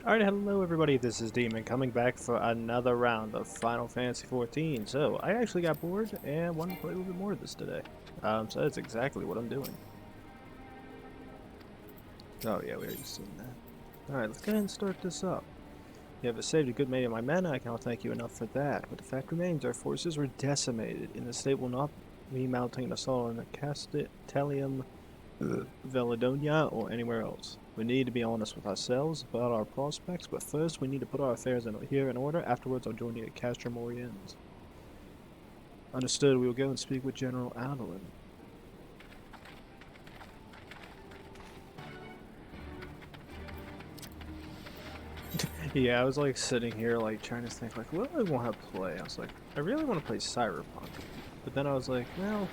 Alright, hello everybody, this is Demon coming back for another round of Final Fantasy XIV. So, I actually got bored and wanted to play a little bit more of this today. So that's exactly what I'm doing. Oh yeah, we already seen that. Alright, let's go ahead and start this up. You have saved a good many of my men, and I cannot thank you enough for that. But the fact remains, our forces were decimated, and the state will not be mounting an assault on the Castellum, Veladonia, or anywhere else. We need to be honest with ourselves about our prospects, but first we need to put our affairs here in order. Afterwards, I'll join you at Castrum Oriens. Understood. We will go and speak with General Hydaelyn. Yeah, I was like sitting here like trying to think like, what do I want to play? I was like, I really want to play Cyberpunk, but then I was like, well,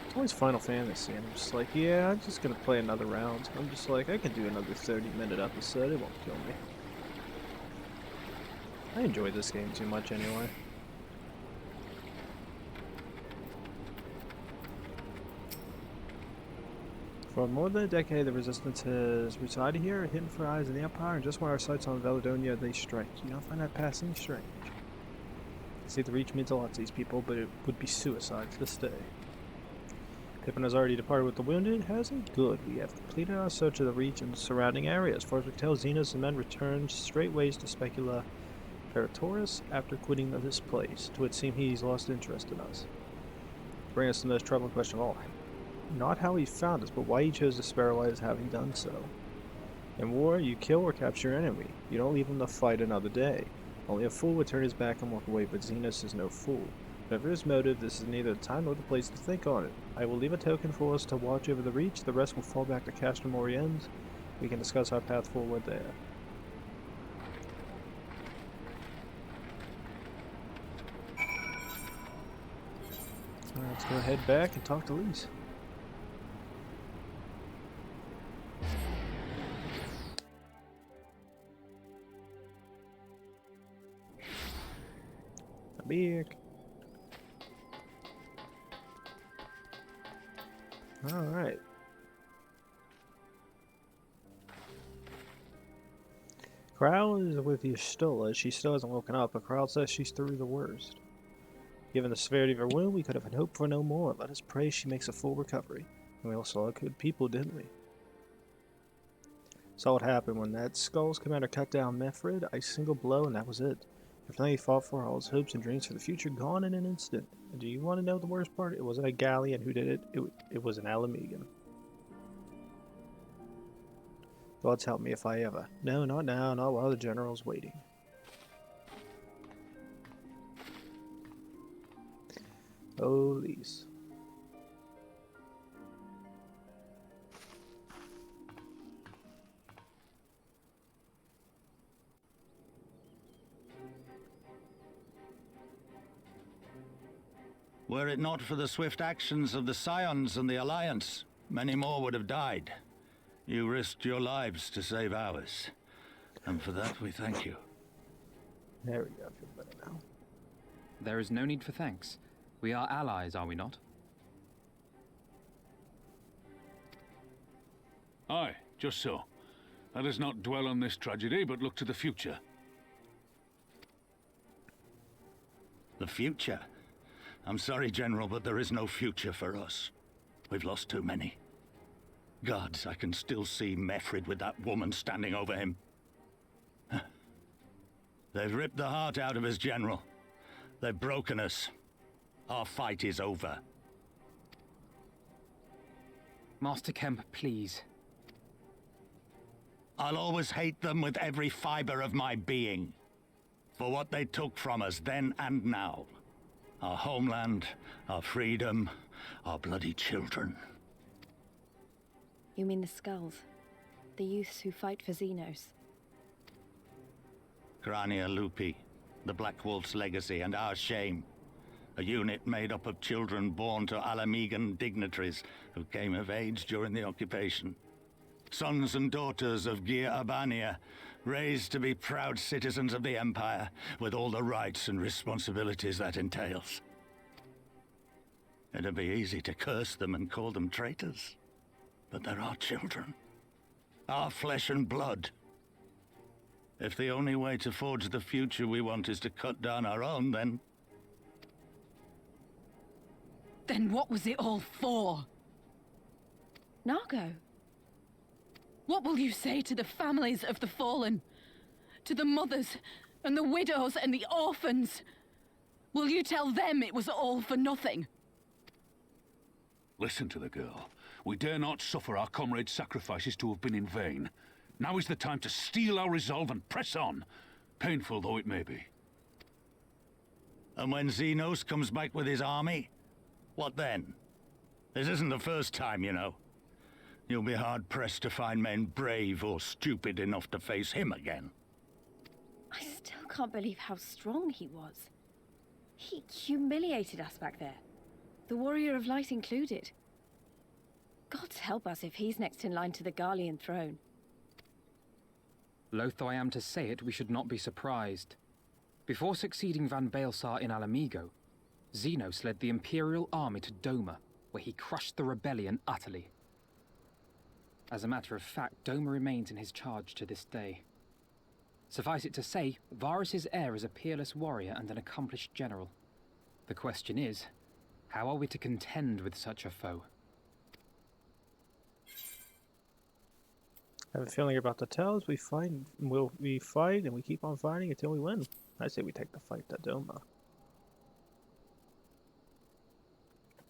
it's always Final Fantasy, and I'm just like, yeah, I'm just gonna play another round. I'm just like, I can do another 30-minute episode. It won't kill me. I enjoy this game too much anyway. For more than a decade, the Resistance has resided here, hidden for eyes in the Empire, and just when our sights on Veladonia, they strike. You don't find that passing strange. See, the Reach means a lot to these people, but it would be suicide to stay. Pippin has already departed with the wounded, has he? Good. We have completed our search of the Reach and surrounding areas. As far as we can tell, Xenos and men returned straightways to Specula Feratoris after quitting this place. To it seem he's lost interest in us. Bring us to the most troubling question of all. Not how he found us, but why he chose to spare our lives having done so. In war, you kill or capture your enemy. You don't leave him to fight another day. Only a fool would turn his back and walk away, but Xenos is no fool. Whatever his motive, this is neither the time nor the place to think on it. I will leave a token for us to watch over the Reach. The rest will fall back to Castrum Oriens. We can discuss our path forward there. Alright, let's go head back and talk to Lise. Back. Alright. Crowl is with Y'shtola. She still hasn't woken up, but Crowl says she's through the worst. Given the severity of her wound, we could have hoped for no more. Let us pray she makes a full recovery. And we all saw good people, didn't we? Saw what happened when that Skull's commander cut down Mefrid. A single blow, and that was it. Everything he fought for, all his hopes and dreams for the future, gone in an instant. And do you want to know the worst part? It wasn't a Garlean who did it. It was an Alamegan. Gods help me if I ever. No, not now, not while the general's waiting. Oh, Lise. Were it not for the swift actions of the Scions and the Alliance, many more would have died. You risked your lives to save ours, and for that we thank you. There we go, I feel better now. There is no need for thanks. We are allies, are we not? Aye, just so. Let us not dwell on this tragedy, but look to the future. The future? I'm sorry, General, but there is no future for us. We've lost too many. Gods, I can still see Mefrid with that woman standing over him. They've ripped the heart out of us, General. They've broken us. Our fight is over. Master Kemp, please. I'll always hate them with every fiber of my being. For what they took from us then and now. Our homeland, our freedom, our bloody children. You mean the Skulls? The youths who fight for Xenos? Grania Lupi, the Black Wolf's legacy and our shame. A unit made up of children born to Alamegan dignitaries who came of age during the occupation. Sons and daughters of Gir Abania, raised to be proud citizens of the Empire, with all the rights and responsibilities that entails. It'd be easy to curse them and call them traitors. But they're our children. Our flesh and blood. If the only way to forge the future we want is to cut down our own, then... Then what was it all for? Nargo. What will you say to the families of the fallen? To the mothers, and the widows, and the orphans? Will you tell them it was all for nothing? Listen to the girl. We dare not suffer our comrades' sacrifices to have been in vain. Now is the time to steel our resolve and press on, painful though it may be. And when Xenos comes back with his army, what then? This isn't the first time, you know. You'll be hard-pressed to find men brave or stupid enough to face him again. I still can't believe how strong he was. He humiliated us back there. The Warrior of Light included. God help us if he's next in line to the Garlean throne. Loath though I am to say it, we should not be surprised. Before succeeding Van Baelsar in Alamigo, Xenos led the Imperial army to Doma, where he crushed the rebellion utterly. As a matter of fact, Doma remains in his charge to this day. Suffice it to say, Varys' heir is a peerless warrior and an accomplished general. The question is, how are we to contend with such a foe? I have a feeling you're about to tell us we fight and we keep on fighting until we win. I say we take the fight to Doma.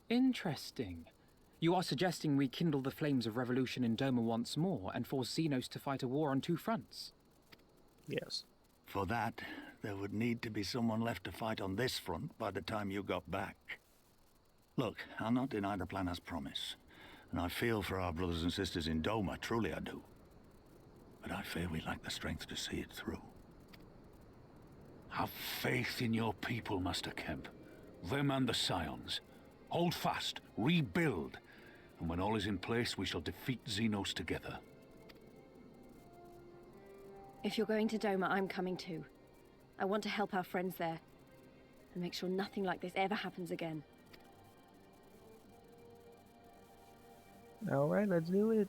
Interesting. You are suggesting we kindle the flames of revolution in Doma once more and force Xenos to fight a war on two fronts? Yes. For that, there would need to be someone left to fight on this front by the time you got back. Look, I'll not deny the plan as promised, and I feel for our brothers and sisters in Doma, truly I do. But I fear we lack the strength to see it through. Have faith in your people, Master Kemp. Them and the Scions. Hold fast, rebuild, and when all is in place, we shall defeat Xenos together. If you're going to Doma, I'm coming too. I want to help our friends there, and make sure nothing like this ever happens again. Alright, let's do it.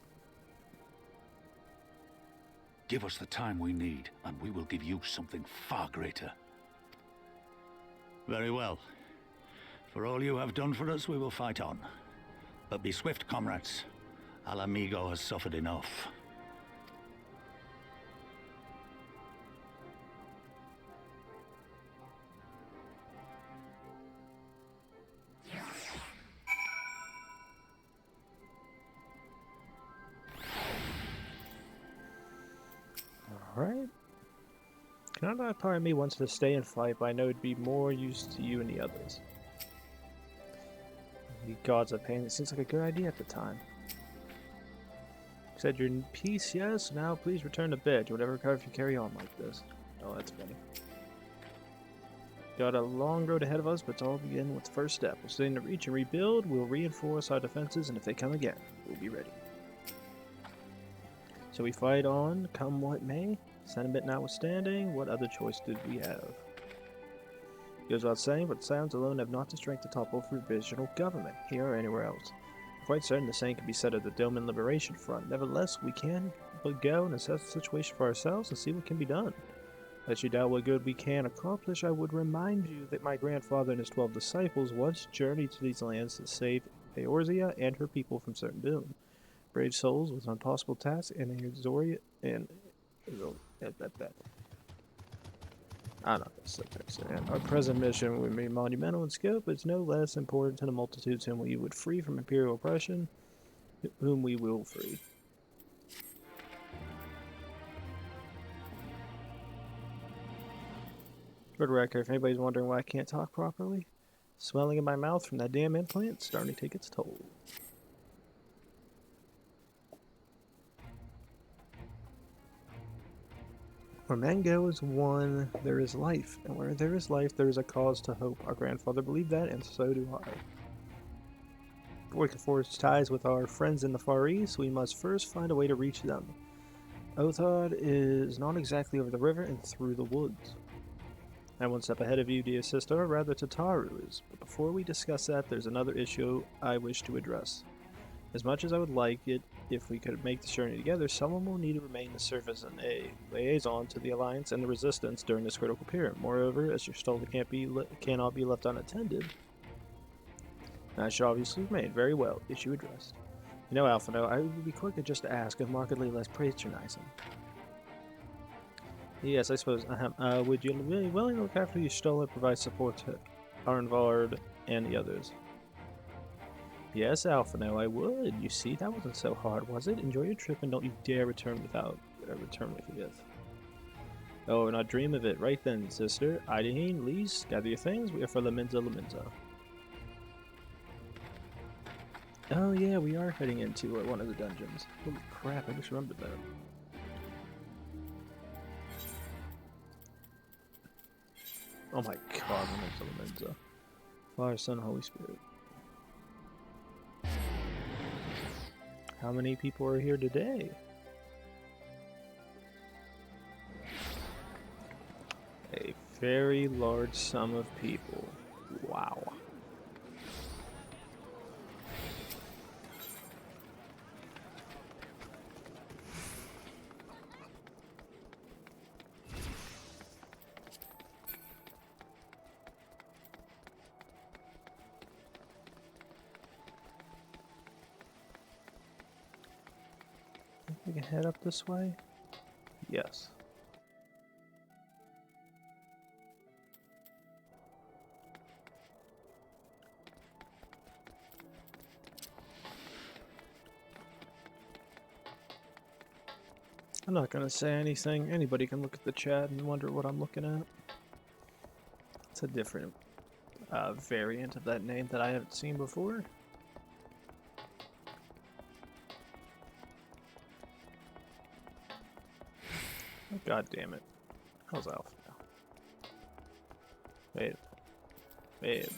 Give us the time we need, and we will give you something far greater. Very well. For all you have done for us, we will fight on. But be swift, comrades. Alamigo has suffered enough. Alright. Not part of me wants to stay and fight, but I know it'd be more use to you and the others. You gods of pain, it seems like a good idea at the time. Said you're in peace, yes? Now please return to bed. You would never recover if you carry on like this. Oh, that's funny. Got a long road ahead of us, but it's all begin with the first step. We'll stay in the reach and rebuild, we'll reinforce our defenses, and if they come again, we'll be ready. So we fight on, come what may. Sentiment notwithstanding, what other choice did we have? Goes without saying, but sounds alone have not the strength to topple provisional government, here or anywhere else. I'm quite certain the same can be said of the Doman Liberation Front. Nevertheless, we can but go and assess the situation for ourselves and see what can be done. Lest you doubt what good we can accomplish, I would remind you that my grandfather and his 12 disciples once journeyed to these lands to save Eorzea and her people from certain doom. Brave souls with an impossible task, and Eorzea and I'm not going to sit there saying our present mission would be monumental in scope, but it's no less important to the multitudes whom we would free from imperial oppression, whom we will free. For the record, if anybody's wondering why I can't talk properly, swelling in my mouth from that damn implant is starting to take its toll. Where men go is one, there is life, and where there is life, there is a cause to hope. Our grandfather believed that, and so do I. We can forge ties with our friends in the Far East, we must first find a way to reach them. Othod is not exactly over the river and through the woods. I'm one step ahead of you, dear sister, or rather Tataru is. But before we discuss that, there's another issue I wish to address. As much as I would like it if we could make this journey together, someone will need to remain to serve as a liaison to the Alliance and the Resistance during this critical period. Moreover, as your stall cannot be left unattended, I should obviously remain. Very well. Issue addressed. You know, Alphino, I would be quicker just to ask if markedly less patronizing. Yes, I suppose. Would you be willing to look after your stall and provide support to Arnvard and the others? Yes, Alphino, I would. You see, that wasn't so hard, was it? Enjoy your trip and don't you dare return with a gift. Oh, and I dream of it. Right then, sister. Hydaelyn, Lise, gather your things. We are for Laminza. Oh yeah, we are heading into one of the dungeons. Holy crap, I just remembered that. Oh my god, Laminza. Father, Son, Holy Spirit. How many people are here today? A very large sum of people. Wow. We can head up this way? Yes. I'm not gonna say anything. Anybody can look at the chat and wonder what I'm looking at. It's a different variant of that name that I haven't seen before. Oh, God damn it. How's Alpha now? Wait a minute.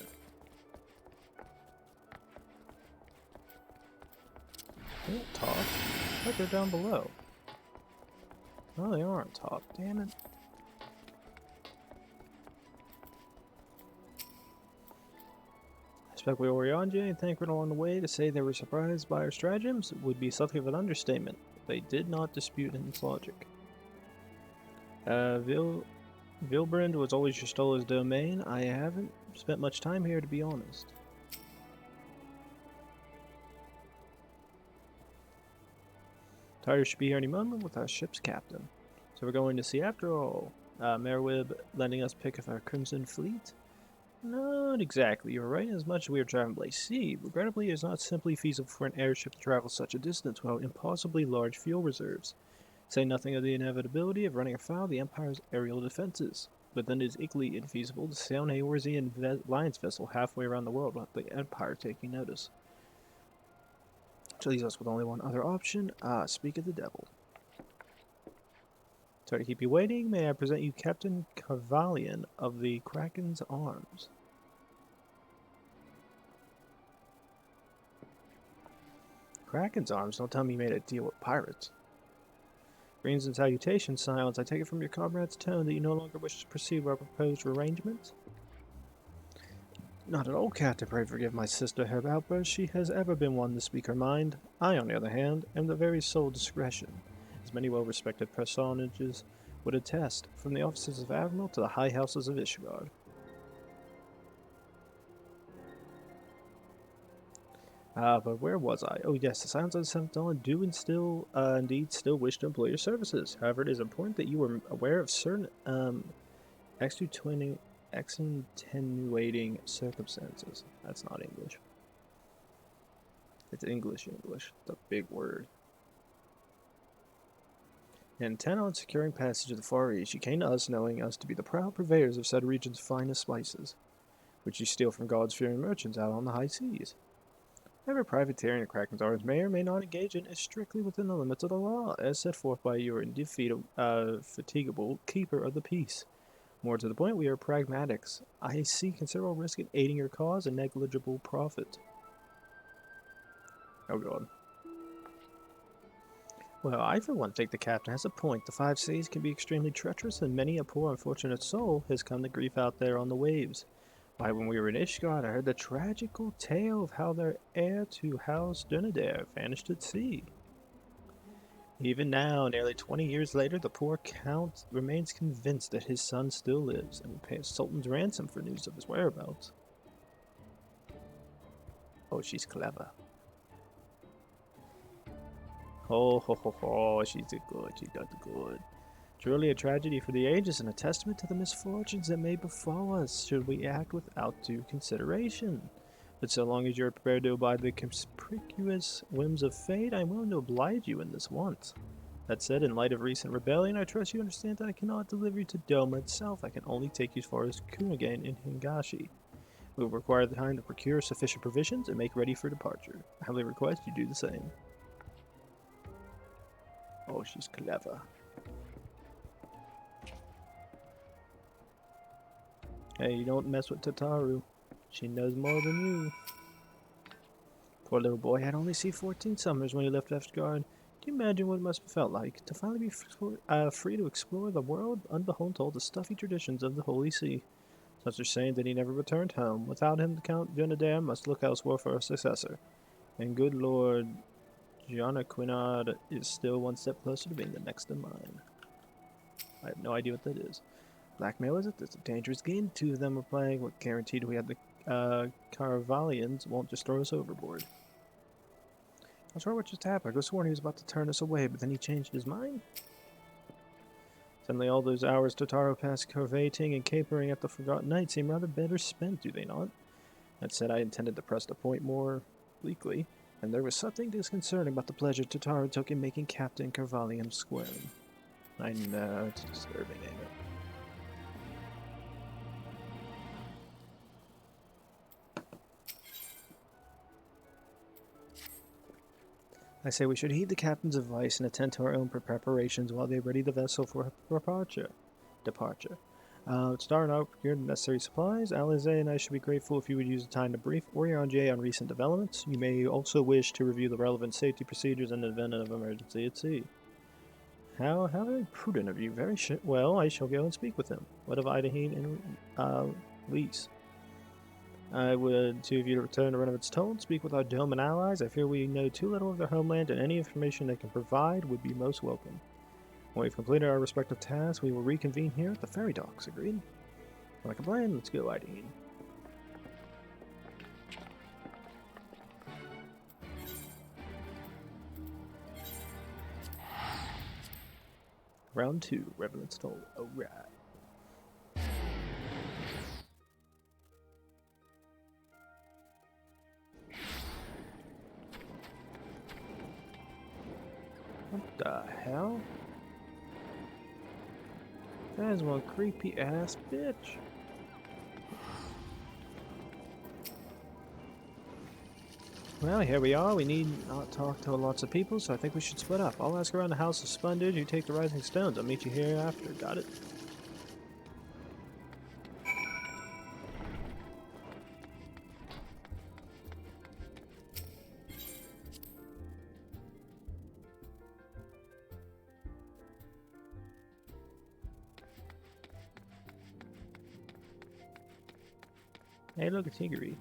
They don't talk. Look, they're down below. No, they aren't top. Damn it. I expect we were on and thanking along the way. To say they were surprised by our stratagems would be something of an understatement. They did not dispute its logic. Vilbrand was always your Stolla's domain. I haven't spent much time here, to be honest. Tires should be here any moment with our ship's captain. So we're going to sea after all. Merwib lending us pick of our Crimson Fleet? Not exactly. You're right, as much as we are traveling by sea. Regrettably, it is not simply feasible for an airship to travel such a distance without impossibly large fuel reserves. Say nothing of the inevitability of running afoul of the Empire's aerial defenses. But then it is equally infeasible to sail an Eorzean alliance vessel halfway around the world without the Empire taking notice. Which leaves us with only one other option. Speak of the devil. Sorry to keep you waiting. May I present you Captain Garlean of the Kraken's Arms. Kraken's Arms? Don't tell me you made a deal with pirates. Greetings and salutations, Silence. I take it from your comrade's tone that you no longer wish to proceed with our proposed arrangement? Not at all, Captain. Pray forgive my sister her outburst. She has ever been one to speak her mind. I, on the other hand, am the very sole discretion, as many well-respected personages would attest, from the offices of Admiral to the high houses of Ishgard. But where was I? Oh yes, the Silence of the Seventh Dawn do indeed still wish to employ your services. However, it is important that you are aware of certain extenuating circumstances. That's not English. It's English. It's a big word. Intent on securing passage of the Far East, you came to us knowing us to be the proud purveyors of said region's finest spices, which you steal from God-fearing merchants out on the high seas. Every privateering of Kraken's Arms may or may not engage in is strictly within the limits of the law, as set forth by your indefatigable keeper of the peace. More to the point, we are pragmatics. I see considerable risk in aiding your cause and negligible profit. Oh god. Well, I for one think the captain has a point. The five seas can be extremely treacherous, and many a poor unfortunate soul has come to grief out there on the waves. Why, when we were in Ishgard, I heard the tragical tale of how their heir to House Dunedair vanished at sea. Even now, nearly 20 years later, the poor count remains convinced that his son still lives and will pay a sultan's ransom for news of his whereabouts. Oh, she's clever. Oh, ho, ho, ho, she's good, she does good. Truly a tragedy for the ages and a testament to the misfortunes that may befall us should we act without due consideration. But so long as you are prepared to abide the conspicuous whims of fate, I am willing to oblige you in this want. That said, in light of recent rebellion, I trust you understand that I cannot deliver you to Doma itself. I can only take you as far as Kunigane in Hingashi. We will require the time to procure sufficient provisions and make ready for departure. I humbly request you do the same. Oh, she's clever. Hey, you don't mess with Tataru. She knows more than you. Poor little boy had only seen 14 summers when he left Asgard. Can you imagine what it must have felt like to finally be free to explore the world unbeholden to all the stuffy traditions of the Holy See? Such are saying that he never returned home. Without him, the Count Jonadar must look elsewhere for a successor. And good Lord Giannaquinard is still one step closer to being the next in line. I have no idea what that is. Blackmail, is it? That's a dangerous game. Two of them are playing. What guaranteed we have the Caravalians won't just throw us overboard? I'm sorry what just happened. I could have sworn he was about to turn us away, but then he changed his mind. Suddenly all those hours Totaro passed curvating and capering at the Forgotten Knight seem rather better spent, do they not? That said, I intended to press the point more bleakly, and there was something disconcerting about the pleasure Totaro took in making Captain Carvalium square. I know, it's disturbing, ain't it? I say we should heed the captain's advice and attend to our own preparations while they ready the vessel for departure. Start out procure the necessary supplies. Alize and I should be grateful if you would use the time to brief Eorzeans on recent developments. You may also wish to review the relevant safety procedures in the event of emergency at sea. How very prudent of you. Very well, I shall go and speak with him. What of Hydaelyn and Lise? I would, two of you to return to Renovit's told, speak with our Doman allies. I fear we know too little of their homeland, and any information they can provide would be most welcome. When we've completed our respective tasks, we will reconvene here at the ferry docks, agreed? Like a plan, let's go, Hydaelyn. Round 2, Revenant's told. Alright. What the hell? That is one creepy ass bitch. Well, here we are. We need not talk to lots of people, so I think we should split up. I'll ask around the House of Splendid. You take the Rising Stones. I'll meet you here after. Got it? Hey, look, it's Higiri.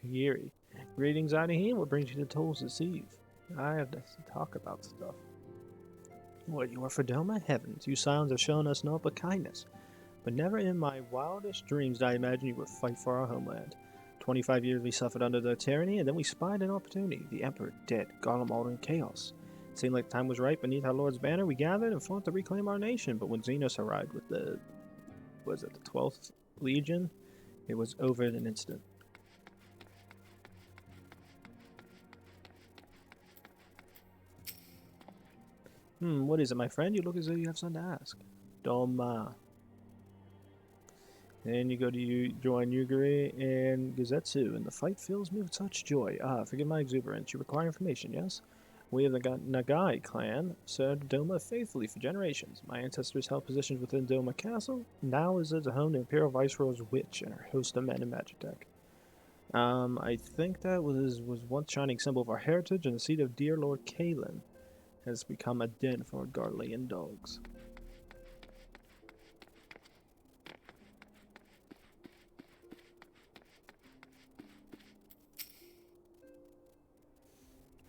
Higiri. Greetings, Hydaelyn. What brings you to Tolls this eve? I have to talk about stuff. What, you are for Doma? Heavens, you Scions have shown us naught but kindness. But never in my wildest dreams did I imagine you would fight for our homeland. 25 years we suffered under their tyranny, and then we spied an opportunity. The Emperor dead, Garlean in chaos. It seemed like time was right beneath our Lord's banner. We gathered and fought to reclaim our nation, but when Xenos arrived with the 12th Legion, it was over in an instant. What is it, my friend? You look as though you have something to ask. Doma. Then you go to join Yugiri and Gazetsu, and the fight fills me with such joy. Forgive my exuberance. You require information, yes? We of the Nagai clan served Doma faithfully for generations. My ancestors held positions within Doma Castle. Now is as a home to Imperial Viceroy's witch and her host of men in Magitech. I think that was once shining symbol of our heritage, and the seat of dear Lord Kalen has become a den for Garlean dogs.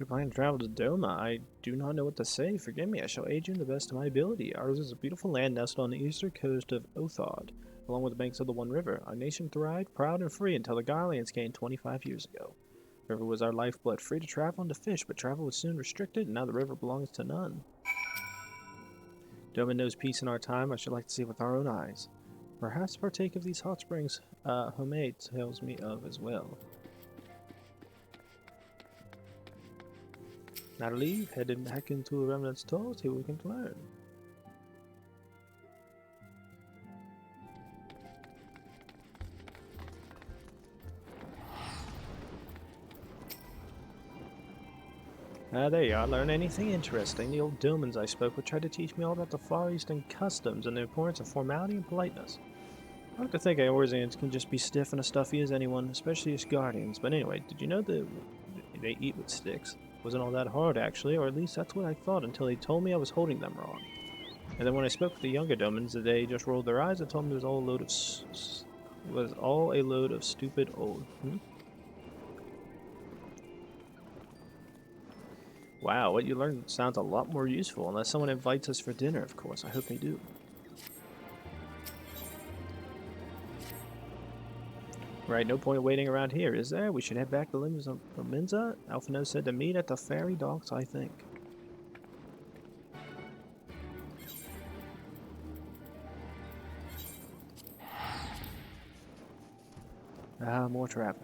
You're planning to travel to Doma. I do not know what to say. Forgive me, I shall aid you in the best of my ability. Ours is a beautiful land nestled on the eastern coast of Othod, along with the banks of the One River. Our nation thrived, proud and free, until the Garleans came 25 years ago. The river was our lifeblood, free to travel and to fish, but travel was soon restricted, and now the river belongs to none. Doma knows peace in our time. I should like to see it with our own eyes. Perhaps partake of these hot springs Homade tells me of as well. Now to leave, heading back into the Remnant's Toll, see what we can learn. There you are. Learn anything interesting. The old Domans I spoke with tried to teach me all about the Far Eastern customs and the importance of formality and politeness. I like to think Eorzeans can just be stiff and as stuffy as anyone, especially as guardians. But anyway, did you know that they eat with sticks? Wasn't all that hard, actually, or at least that's what I thought until they told me I was holding them wrong. And then when I spoke with the younger Domans, they just rolled their eyes and told me it was all a load of stupid old. Wow, what you learned sounds a lot more useful, unless someone invites us for dinner, of course. I hope they do. Right, no point waiting around here, is there? We should head back to Minza. Alphino said to meet at the ferry docks, I think. More travel.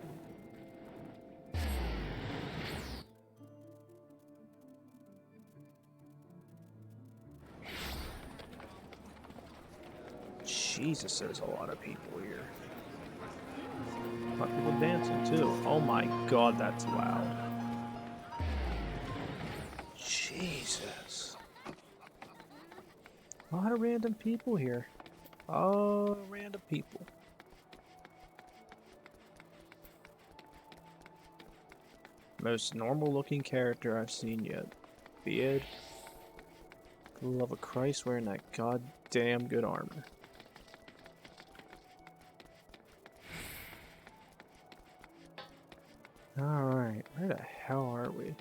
Jesus, there's a lot of people here. A lot of people dancing too. Oh my god, that's loud. Jesus. A lot of random people here. Oh, random people. Most normal looking character I've seen yet. Beard. For the love of Christ, wearing that goddamn good armor. Alright, where the hell are we?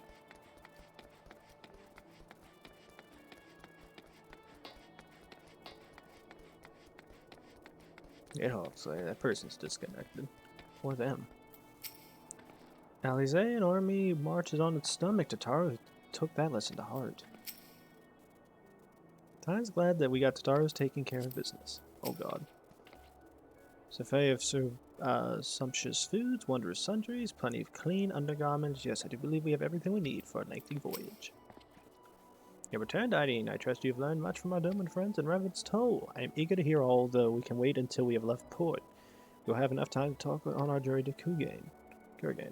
It looks like that person's disconnected. Or them. Alizean army marches on its stomach. Tataru took that lesson to heart. Time's glad that we got Tataru's taking care of business. Oh god. Buffet of sumptuous foods, wondrous sundries, plenty of clean undergarments. Yes, I do believe we have everything we need for a lengthy voyage. Your return, Hydaelyn. I trust you have learned much from our Doman friends in Remnant's Toll. I am eager to hear all, though we can wait until we have left port. We'll have enough time to talk on our journey to Kurgan.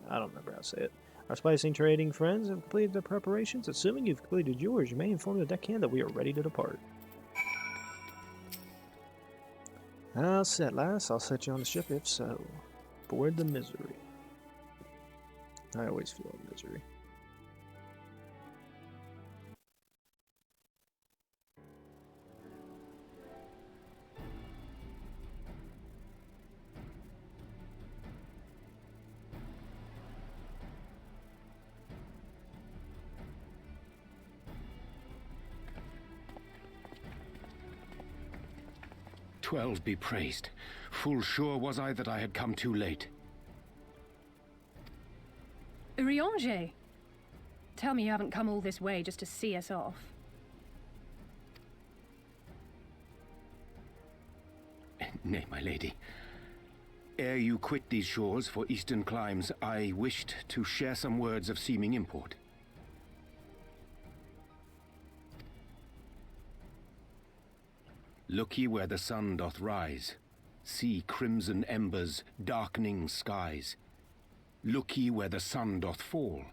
I don't remember how to say it. Our spicing trading friends have completed their preparations. Assuming you've completed yours, you may inform the deckhand that we are ready to depart. I'll set, lass. I'll set you on the ship if so. Board the misery. I always feel misery. "12 be praised. Full sure was I that I had come too late." Eorzeans? Tell me you haven't come all this way just to see us off. Nay, my lady. Ere you quit these shores for eastern climes, I wished to share some words of seeming import. Look ye where the sun doth rise. See crimson embers, darkening skies. Look ye where the sun doth fall.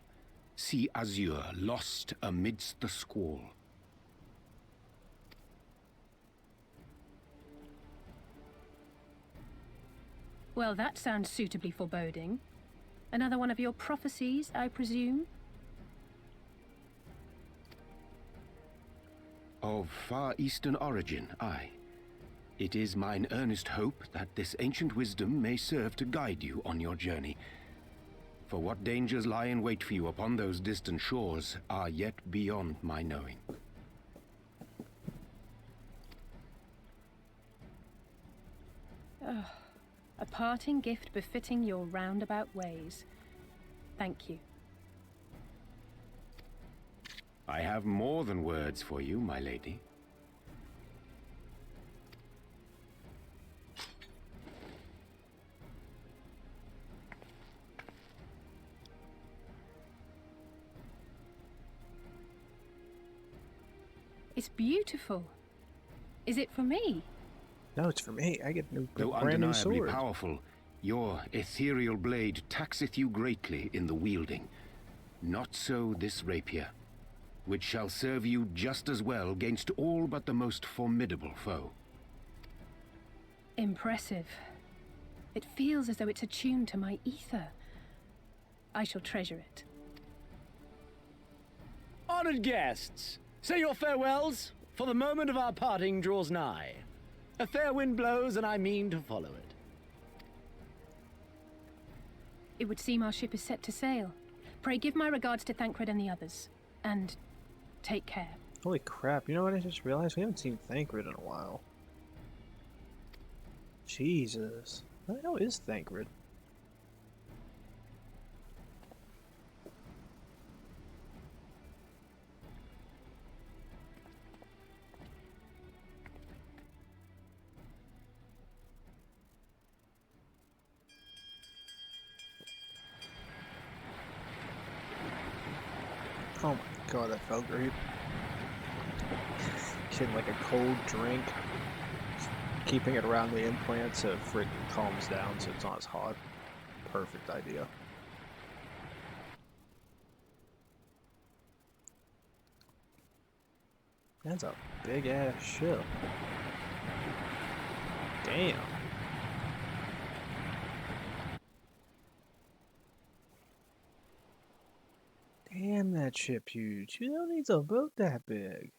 See azure lost amidst the squall. Well, that sounds suitably foreboding. Another one of your prophecies, I presume? Of far eastern origin, aye. It is mine earnest hope that this ancient wisdom may serve to guide you on your journey. For what dangers lie in wait for you upon those distant shores are yet beyond my knowing. Oh, a parting gift befitting your roundabout ways. Thank you. I have more than words for you, my lady. It's beautiful. Is it for me? No, it's for me. I get a Though brand new undeniably sword. powerful, your ethereal blade taxeth you greatly in the wielding. Not so this rapier, which shall serve you just as well against all but the most formidable foe. Impressive. It feels as though it's attuned to my ether. I shall treasure it. Honored guests, say your farewells, for the moment of our parting draws nigh. A fair wind blows, and I mean to follow it. It would seem our ship is set to sail. Pray give my regards to Thancred and the others. And take care. Holy crap, you know what I just realized? We haven't seen Thancred in a while. Jesus. Where the hell is Thancred? Oh my god, that felt great. Getting like a cold drink. Keeping it around the implant so it freaking calms down so it's not as hot. Perfect idea. That's a big ass ship. Damn. Damn, that ship huge. You don't need a boat that big.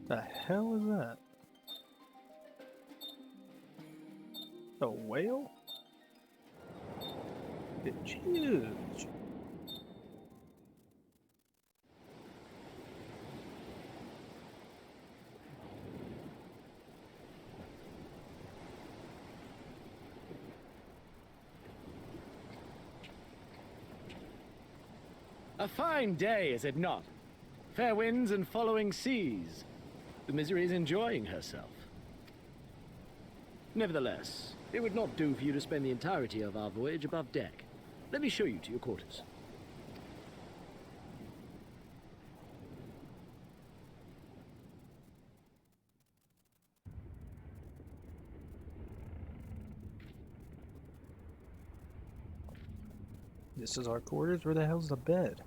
The hell is that? A whale? It's huge. A fine day, is it not? Fair winds and following seas. The Misery is enjoying herself. Nevertheless, it would not do for you to spend the entirety of our voyage above deck. Let me show you to your quarters. This is our quarters? Where the hell's the bed?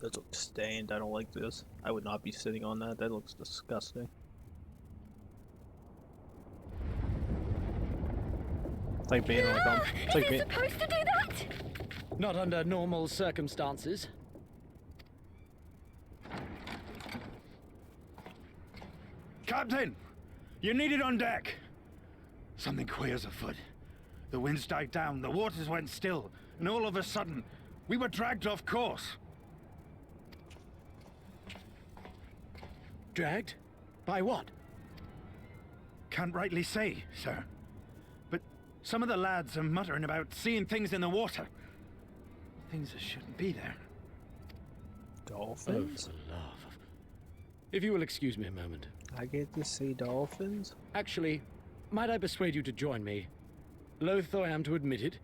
That looks stained. I don't like this. I would not be sitting on that. That looks disgusting. It's like being like on. It's like being. Supposed to do that? Not under normal circumstances. Captain! You're needed on deck! Something queer's afoot. The winds died down, the waters went still, and all of a sudden, we were dragged off course. Dragged? By what? Can't rightly say, sir. But some of the lads are muttering about seeing things in the water. Things that shouldn't be there. Dolphins? Oh, for love of... If you will excuse me a moment. I get to see dolphins? Actually, might I persuade you to join me? Loath though I am to admit it,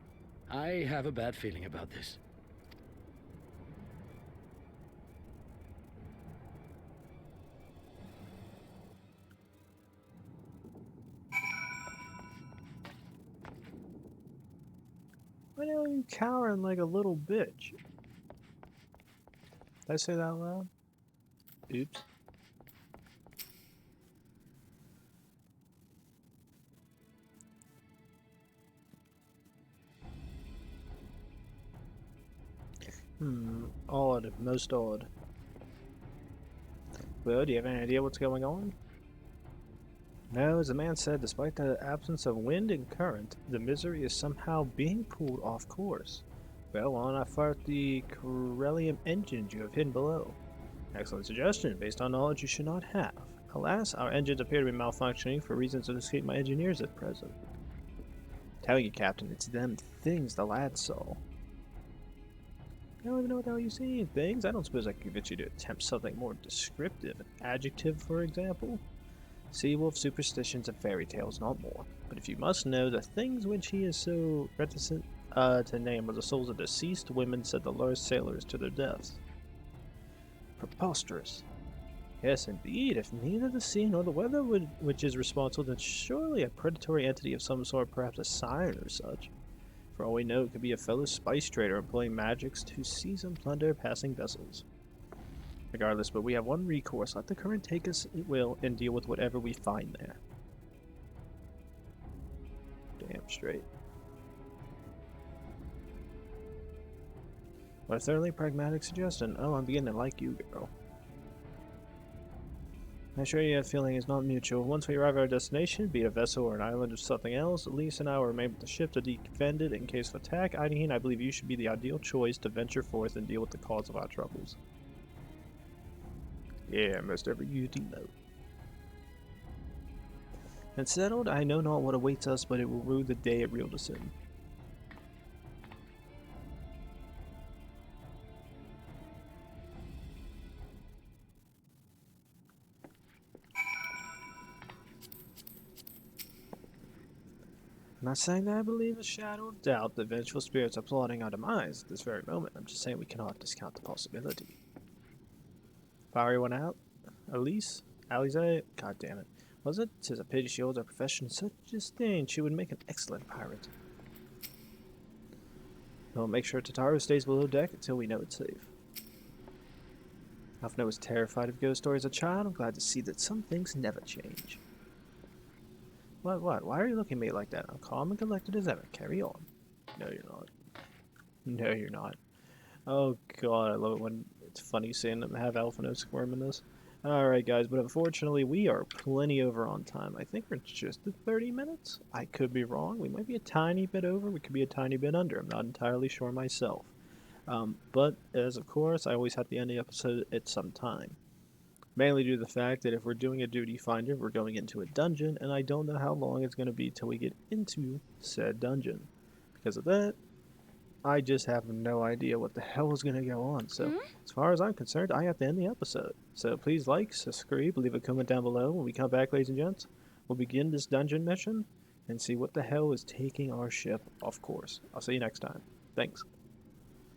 I have a bad feeling about this. Why are you cowering like a little bitch? Did I say that loud? Oops. Odd. Most odd. Well, do you have any idea what's going on? No, as the man said, despite the absence of wind and current, the misery is somehow being pulled off course. Well, why not fire up the Garlean engines you have hidden below? Excellent suggestion, based on knowledge you should not have. Alas, our engines appear to be malfunctioning for reasons that escape my engineers at present. Telling you, Captain, it's them things the lad saw. I don't even know what the hell you see. Things? I don't suppose I could get you to attempt something more descriptive. An adjective, for example? Seawolf superstitions and fairy tales, not more. But if you must know, the things which he is so reticent to name are the souls of deceased women said to lure sailors to their deaths. Preposterous. Yes, indeed. If neither the sea nor the weather which is responsible, then surely a predatory entity of some sort, perhaps a siren or such. For all we know, it could be a fellow spice trader employing magics to seize and plunder passing vessels. Regardless, but we have one recourse. Let the current take us it will and deal with whatever we find there. Damn straight. What a thoroughly pragmatic suggestion. Oh, I'm beginning to like you, girl. I assure you that feeling is not mutual. Once we arrive at our destination, be it a vessel or an island or something else, at least an hour remain with the ship to defend it in case of attack. Hydaelyn, I believe you should be the ideal choice to venture forth and deal with the cause of our troubles. Yeah, most every UD note. And settled, I know not what awaits us, but it will rue the day it reeled us in. I'm not saying that I believe a shadow of doubt that vengeful spirits are plotting our demise at this very moment. I'm just saying we cannot discount the possibility. Fire one out? Elise? Alize? God damn it. Was it? 'Tis a pity she holds our profession in such disdain. She would make an excellent pirate. We'll make sure Tataru stays below deck until we know it's safe. Often I was terrified of ghost stories as a child. I'm glad to see that some things never change. What? Why are you looking at me like that? I'm calm and collected as ever. Carry on. No, you're not. No, you're not. Oh god, I love it when it's funny seeing them have Alphino squirm in this. Alright guys, but unfortunately we are plenty over on time. I think we're just at 30 minutes? I could be wrong. We might be a tiny bit over. We could be a tiny bit under. I'm not entirely sure myself. But as of course, I always have to end the episode at some time. Mainly due to the fact that if we're doing a duty finder, we're going into a dungeon, and I don't know how long it's going to be till we get into said dungeon. Because of that, I just have no idea what the hell is going to go on. So, as far as I'm concerned, I have to end the episode. So please like, subscribe, leave a comment down below. When we come back, ladies and gents, we'll begin this dungeon mission and see what the hell is taking our ship off course. I'll see you next time. Thanks.